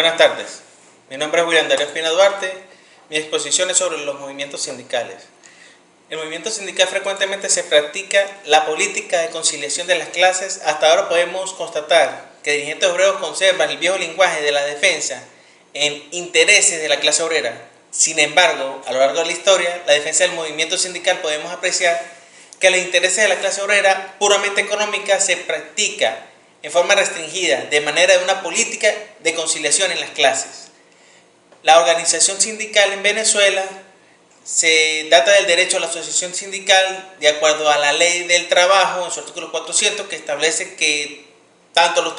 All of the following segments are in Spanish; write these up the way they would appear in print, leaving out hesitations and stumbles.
Buenas tardes, mi nombre es William Darío Espina Duarte. Mi exposición es sobre los movimientos sindicales. En el movimiento sindical frecuentemente se practica la política de conciliación de las clases. Hasta ahora podemos constatar que dirigentes obreros conservan el viejo lenguaje de la defensa en intereses de la clase obrera. Sin embargo, a lo largo de la historia, la defensa del movimiento sindical podemos apreciar que los intereses de la clase obrera puramente económica se practica en forma restringida, de manera de una política de conciliación en las clases. La organización sindical en Venezuela se data del derecho a la asociación sindical de acuerdo a la ley del trabajo en su artículo 400, que establece que tanto los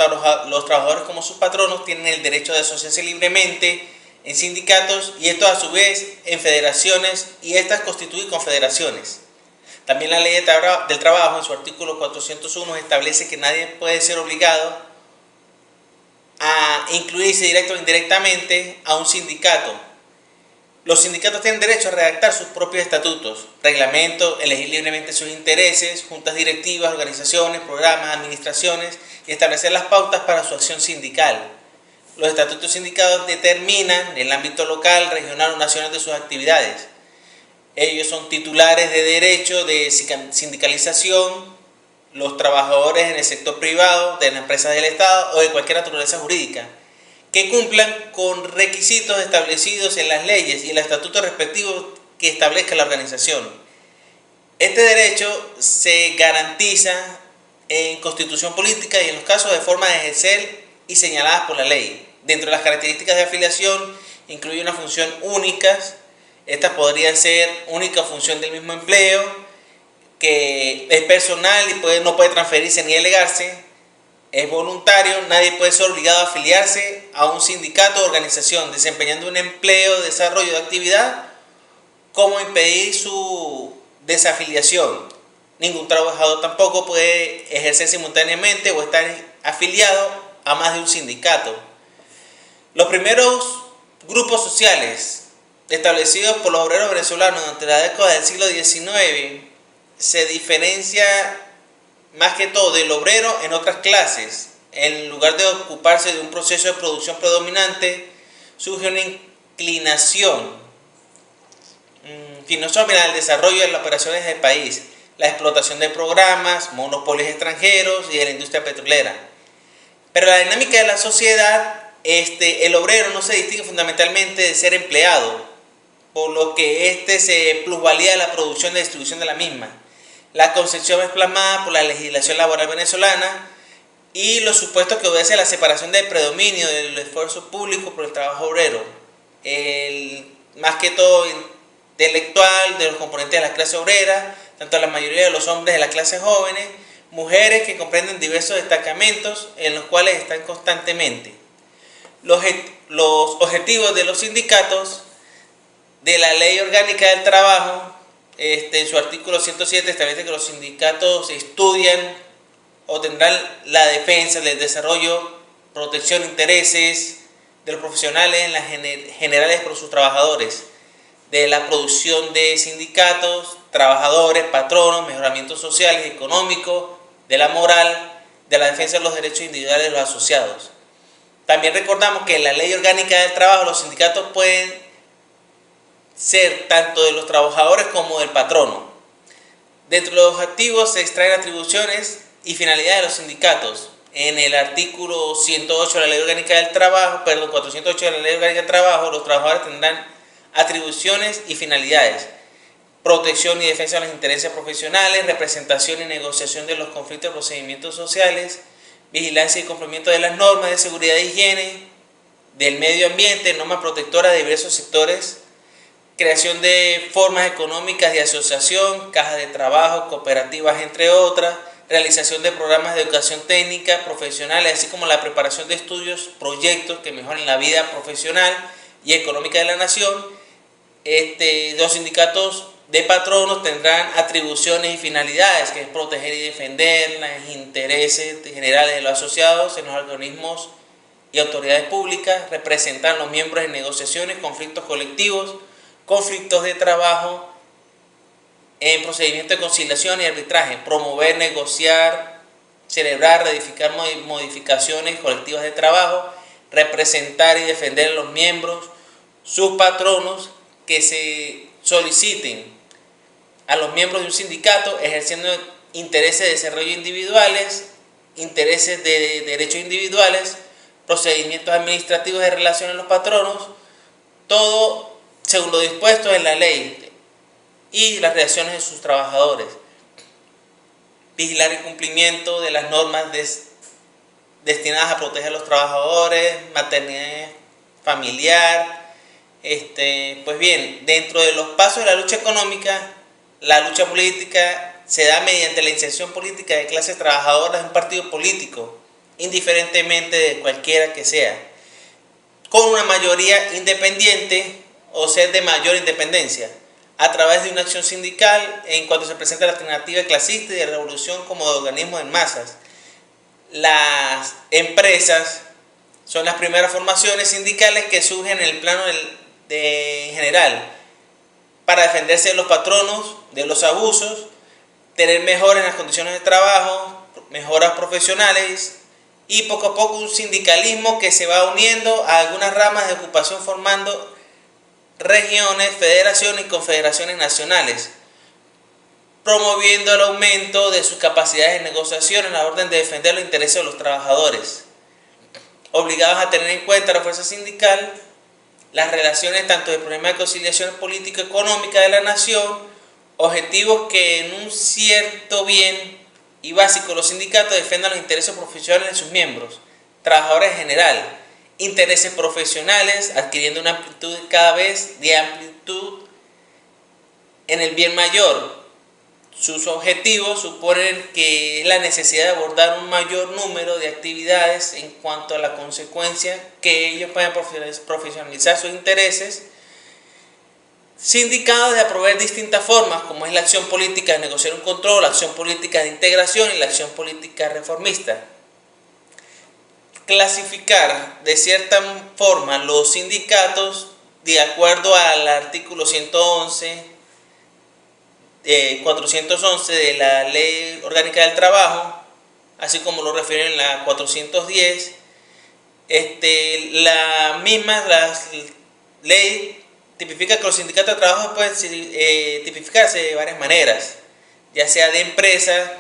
trabajadores como sus patronos tienen el derecho de asociarse libremente en sindicatos, y esto a su vez en federaciones, y estas constituyen confederaciones. También la ley del trabajo en su artículo 401 establece que nadie puede ser obligado a incluirse directa o indirectamente a un sindicato. Los sindicatos tienen derecho a redactar sus propios estatutos, reglamentos, elegir libremente sus intereses, juntas directivas, organizaciones, programas, administraciones, y establecer las pautas para su acción sindical. Los estatutos sindicales determinan el ámbito local, regional o nacional de sus actividades. Ellos son titulares de derecho de sindicalización, los trabajadores en el sector privado, de las empresas del Estado o de cualquier naturaleza jurídica, que cumplan con requisitos establecidos en las leyes y el estatuto respectivo que establezca la organización. Este derecho se garantiza en constitución política y en los casos de forma de ejercer y señaladas por la ley. Dentro de las características de afiliación incluye una función única. Estas podrían ser única función del mismo empleo, que es personal y no puede transferirse ni delegarse, es voluntario, nadie puede ser obligado a afiliarse a un sindicato o organización desempeñando un empleo, desarrollo de actividad, como impedir su desafiliación. Ningún trabajador tampoco puede ejercer simultáneamente o estar afiliado a más de un sindicato. Los primeros grupos sociales establecidos por los obreros venezolanos durante la década del siglo XIX se diferencia más que todo del obrero en otras clases. En lugar de ocuparse de un proceso de producción predominante, surge una inclinación filosófica al desarrollo de las operaciones del país, la explotación de programas, monopolios extranjeros y de la industria petrolera. Pero la dinámica de la sociedad, el obrero no se distingue fundamentalmente de ser empleado, por lo que se plusvalía de la producción y distribución de la misma. La concepción es plasmada por la legislación laboral venezolana y los supuestos que obedecen a la separación del predominio del esfuerzo público por el trabajo obrero, más que todo intelectual de los componentes de la clase obrera, tanto la mayoría de los hombres de las clases jóvenes, mujeres que comprenden diversos destacamentos en los cuales están constantemente. Los objetivos de los sindicatos de la Ley Orgánica del Trabajo, en su artículo 107 establece que los sindicatos estudian o tendrán la defensa del desarrollo, protección de intereses de los profesionales en las generales por sus trabajadores, de la producción de sindicatos, trabajadores, patronos, mejoramiento social y económico, de la moral, de la defensa de los derechos individuales de los asociados. También recordamos que en la Ley Orgánica del Trabajo los sindicatos pueden ser tanto de los trabajadores como del patrono. Dentro de los objetivos se extraen atribuciones y finalidades de los sindicatos. En el artículo 108 de la Ley Orgánica del Trabajo, 408 de la Ley Orgánica del Trabajo, los trabajadores tendrán atribuciones y finalidades: protección y defensa de los intereses profesionales, representación y negociación de los conflictos y procedimientos sociales, vigilancia y cumplimiento de las normas de seguridad e higiene, del medio ambiente, normas protectoras de diversos sectores, creación de formas económicas de asociación, cajas de trabajo, cooperativas, entre otras, realización de programas de educación técnica, profesionales, así como la preparación de estudios, proyectos que mejoren la vida profesional y económica de la nación. Los sindicatos de patronos tendrán atribuciones y finalidades, que es proteger y defender los intereses generales de los asociados en los organismos y autoridades públicas, representar a los miembros en negociaciones, conflictos colectivos, conflictos de trabajo, en procedimientos de conciliación y arbitraje, promover, negociar, celebrar, ratificar modificaciones colectivas de trabajo, representar y defender a los miembros, sus patronos, que se soliciten a los miembros de un sindicato ejerciendo intereses de desarrollo individuales, intereses de derechos individuales, procedimientos administrativos de relación a los patronos, todo según lo dispuesto en la ley y las reacciones de sus trabajadores. Vigilar el cumplimiento de las normas destinadas a proteger a los trabajadores, maternidad familiar. Pues bien, dentro de los pasos de la lucha económica, la lucha política se da mediante la inserción política de clases trabajadoras en un partido político, indiferentemente de cualquiera que sea, con una mayoría independiente o ser de mayor independencia, a través de una acción sindical en cuanto se presenta la alternativa clasista y de revolución como de organismos en masas. Las empresas son las primeras formaciones sindicales que surgen en el plano en general para defenderse de los patronos, de los abusos, tener mejores las condiciones de trabajo, mejoras profesionales y poco a poco un sindicalismo que se va uniendo a algunas ramas de ocupación formando regiones, federaciones y confederaciones nacionales, promoviendo el aumento de sus capacidades de negociación en la orden de defender los intereses de los trabajadores, obligados a tener en cuenta la fuerza sindical, las relaciones tanto de problemas de conciliación político-económica de la nación, objetivos que en un cierto bien y básico los sindicatos defiendan los intereses profesionales de sus miembros, trabajadores en general, intereses profesionales, adquiriendo una amplitud cada vez de amplitud en el bien mayor. Sus objetivos suponen que es la necesidad de abordar un mayor número de actividades en cuanto a la consecuencia que ellos puedan profesionalizar sus intereses, sindicados de proveer distintas formas, como es la acción política de negociar un control, la acción política de integración y la acción política reformista. Clasificar de cierta forma los sindicatos de acuerdo al artículo 411 de la Ley Orgánica del Trabajo, así como lo refieren en la 410. La ley tipifica que los sindicatos de trabajo pueden tipificarse de varias maneras, ya sea de empresa,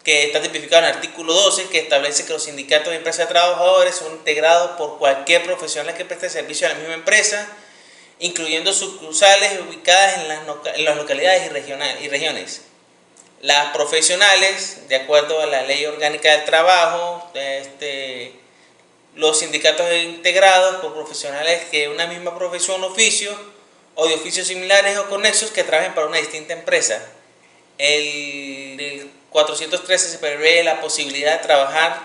que está tipificado en el artículo 12, que establece que los sindicatos de empresas de trabajadores son integrados por cualquier profesional que preste servicio a la misma empresa, incluyendo sucursales ubicadas en las localidades y regiones. Las profesionales, de acuerdo a la Ley Orgánica del Trabajo, los sindicatos integrados por profesionales que una misma profesión o oficio, o de oficios similares o conexos que trabajen para una distinta empresa. El 413 se prevé la posibilidad de trabajar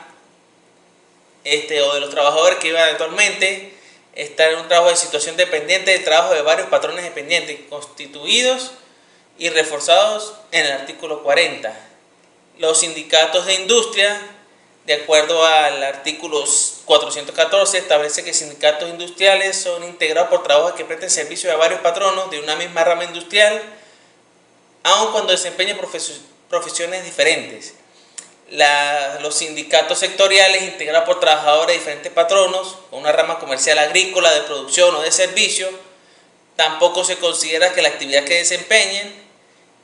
o de los trabajadores que iban actualmente estar en un trabajo de situación dependiente del trabajo de varios patrones dependientes constituidos y reforzados en el artículo 40. Los sindicatos de industria, de acuerdo al artículo 414, establece que sindicatos industriales son integrados por trabajos que presten servicio a varios patronos de una misma rama industrial, aun cuando desempeñen profesiones diferentes. Los sindicatos sectoriales integrados por trabajadores de diferentes patronos, con una rama comercial, agrícola, de producción o de servicio, tampoco se considera que la actividad que desempeñen.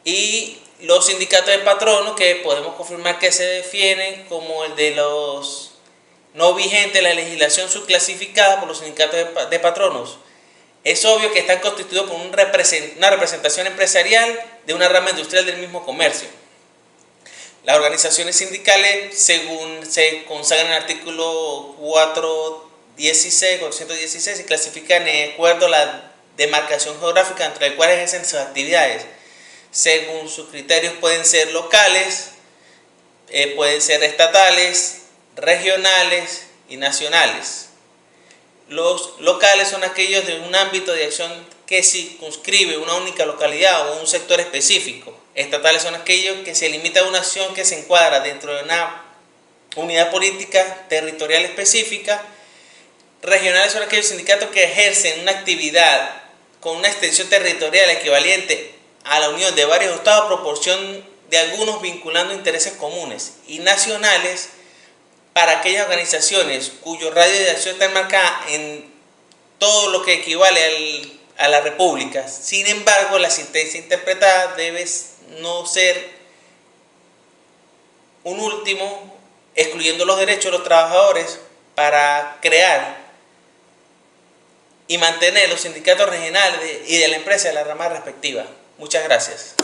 Y los sindicatos de patronos, que podemos confirmar que se definen como el de los no vigentes de la legislación subclasificada por los sindicatos de patronos. Es obvio que están constituidos por una representación empresarial de una rama industrial del mismo comercio. Las organizaciones sindicales, según se consagra en el artículo 416, se clasifican de acuerdo a la demarcación geográfica entre las cuales ejercen sus actividades. Según sus criterios pueden ser locales, pueden ser estatales, regionales y nacionales. Los locales son aquellos de un ámbito de acción que circunscribe una única localidad o un sector específico. Estatales son aquellos que se limita a una acción que se encuadra dentro de una unidad política territorial específica. Regionales son aquellos sindicatos que ejercen una actividad con una extensión territorial equivalente a la unión de varios estados a proporción de algunos vinculando intereses comunes. Y nacionales para aquellas organizaciones cuyo radio de acción está enmarcada en todo lo que equivale a la República. Sin embargo, la sentencia interpretada debe no ser un último, excluyendo los derechos de los trabajadores para crear y mantener los sindicatos regionales y de la empresa de la rama respectiva. Muchas gracias.